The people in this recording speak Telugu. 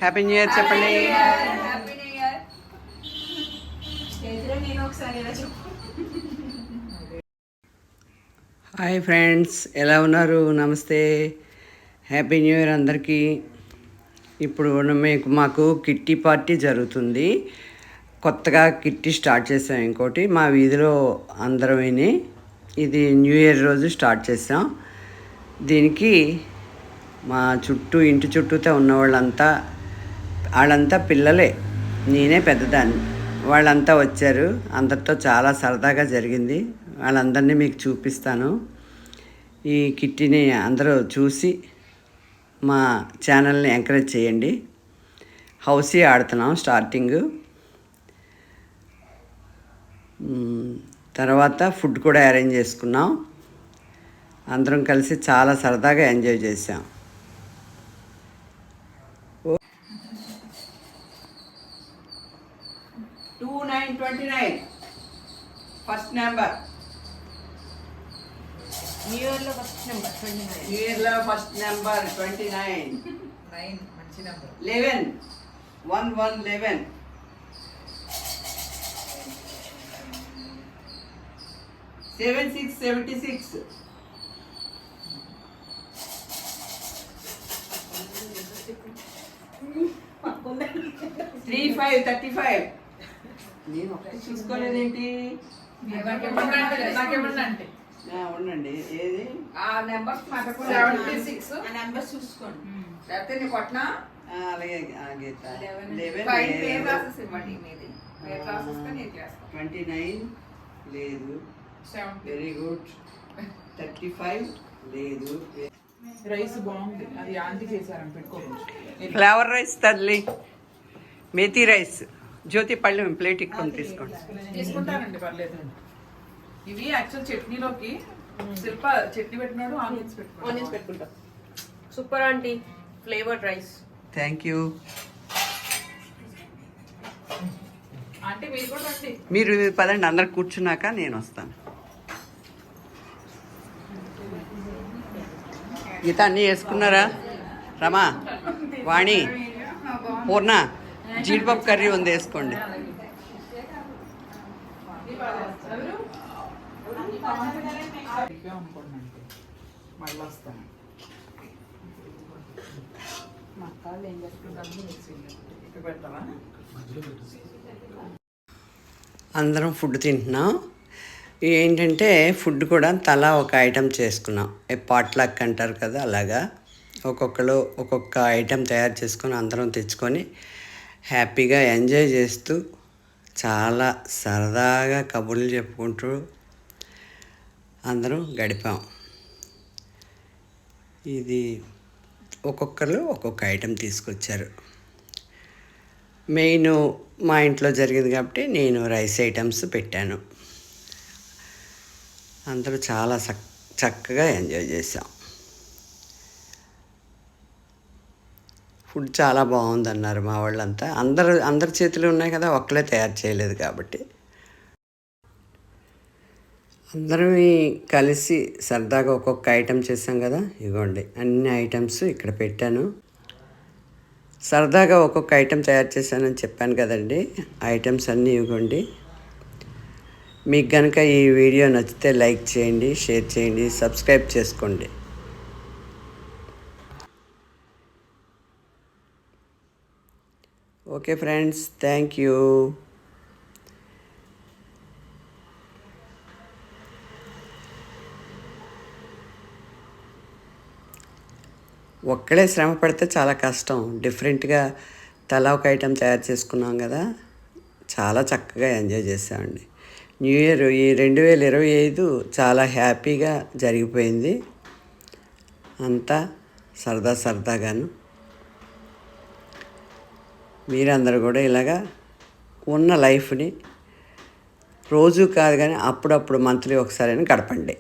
హ్యాపీ న్యూ ఇయర్ చెప్పండి. హాయ్ ఫ్రెండ్స్, ఎలా ఉన్నారు? నమస్తే, హ్యాపీ న్యూ ఇయర్ అందరికీ. ఇప్పుడు మాకు కిట్టి పార్టీ జరుగుతుంది. కొత్తగా కిట్టి స్టార్ట్ చేసాం. ఇంకోటి మా వీధిలో అందరం విని ఇది న్యూ ఇయర్ రోజు స్టార్ట్ చేసాం. దీనికి మా ఇంటి చుట్టూతో ఉన్న వాళ్ళంతా పిల్లలే, నేనే పెద్దదాన్ని. వాళ్ళంతా వచ్చారు. అందరితో చాలా సరదాగా జరిగింది. వాళ్ళందరినీ మీకు చూపిస్తాను. ఈ కిట్టిని అందరూ చూసి మా ఛానల్ని ఎంకరేజ్ చేయండి. హౌసీ ఆడుతున్నాం స్టార్టింగు. తర్వాత ఫుడ్ కూడా అరేంజ్ చేసుకున్నాం. అందరం కలిసి చాలా సరదాగా ఎంజాయ్ చేసాం. ఫస్ట్ నెంబర్ న్యూ ఇయర్లో ఫస్ట్ నెంబర్ 29. న్యూ ఇయర్లో ఫస్ట్ నెంబర్ 29. 9 మంచి నెంబర్. 11 11 76 76 35 35. నేను ఒకటి చూసుకోలేదేంటి? ఉండండి, ఏది ఆ నెంబర్స్ మాకు 76 ఆ నెంబర్స్ చూసుకోండి. లేకపోతే నీ కొట్టినా అలాగే గీత 5 పేర్ క్లాసెస్ ఇవ్వండి. మీది పేర్ క్లాసెస్ తో నేను చేస్తాను. 29 లేదు. 70 వెరీ గుడ్. 35 లేదు. రైస్ బాగుంది, అది ఆంటీ చేశారని పెట్టుకోవచ్చు. ఫ్లేవర్ రైస్ తల్లి, మేతి రైస్. జ్యోతి పళ్ళెం ప్లేట్ ఇక్కడ తీసుకోండి. తీసుకుంటానండి, పర్లేదు. ఇవి యాక్చువల్ చట్నీలోకి శిల్ప చట్నీ పెట్టినాడు, ఆనియన్స్ పెట్టుకుంటా. Super aunty, flavoured rice. Thank you. అంటే మీరు కూడా రండి. మీరు పదండి, అందరు కూర్చున్నాక నేను వస్తాను. గీత అన్నీ వేసుకున్నారా? రమా, వాణి, పూర్ణ, జీడిపప్పు కర్రీ ఉంది, వేసుకోండి. మళ్ళీ వస్తాను. మా అక్కలు ఏం చేసుకుంటారు పెడతావా? అందరం ఫుడ్ తింటున్నాం. ఏంటంటే ఫుడ్ కూడా తలా ఒక ఐటెం చేసుకున్నాం. పాట్లక్ అంటారు కదా, అలాగా ఒక్కొక్కరు ఒక్కొక్క ఐటెం తయారు చేసుకొని అందరం తెచ్చుకొని హ్యాపీగా ఎంజాయ్ చేస్తూ చాలా సరదాగా కబుర్లు చెప్పుకుంటూ అందరం గడిపాం. ఇది ఒక్కొక్కరు ఒక్కొక్క ఐటెం తీసుకొచ్చారు. మెయిన్ మా ఇంట్లో జరిగింది కాబట్టి నేను రైస్ ఐటమ్స్ పెట్టాను. అందరూ చాలా చక్కగా ఎంజాయ్ చేసాం. ఫుడ్ చాలా బాగుందన్నారు మా వాళ్ళంతా. అందరి చేతులు ఉన్నాయి కదా, ఒక్కలే తయారు చేయలేదు కాబట్టి. అందరం కలిసి సరదాగా ఒక్కొక్క ఐటెం చేసాం కదా. ఇవ్వండి, అన్ని ఐటమ్స్ ఇక్కడ పెట్టాను. సరదాగా ఒక్కొక్క ఐటెం తయారు చేశానని చెప్పాను కదండి. ఐటమ్స్ అన్నీ ఇవ్వండి. మీకు కనుక ఈ వీడియో నచ్చితే లైక్ చేయండి, షేర్ చేయండి, సబ్స్క్రైబ్ చేసుకోండి. Okay friends, thank you. ఒక్కడే శ్రమ పడితే చాలా కష్టం. డిఫరెంట్గా తలా ఒక ఐటెం తయారు చేసుకున్నాం కదా, చాలా చక్కగా ఎంజాయ్ చేసామండి. న్యూ ఇయర్ ఈ 2025 చాలా హ్యాపీగా జరిగిపోయింది. అంతా సరదాగాను. మీరందరూ కూడా ఇలాగా ఉన్న లైఫ్ని రోజు కాదు కానీ అప్పుడప్పుడు మంత్లీ ఒకసారి గడపండి.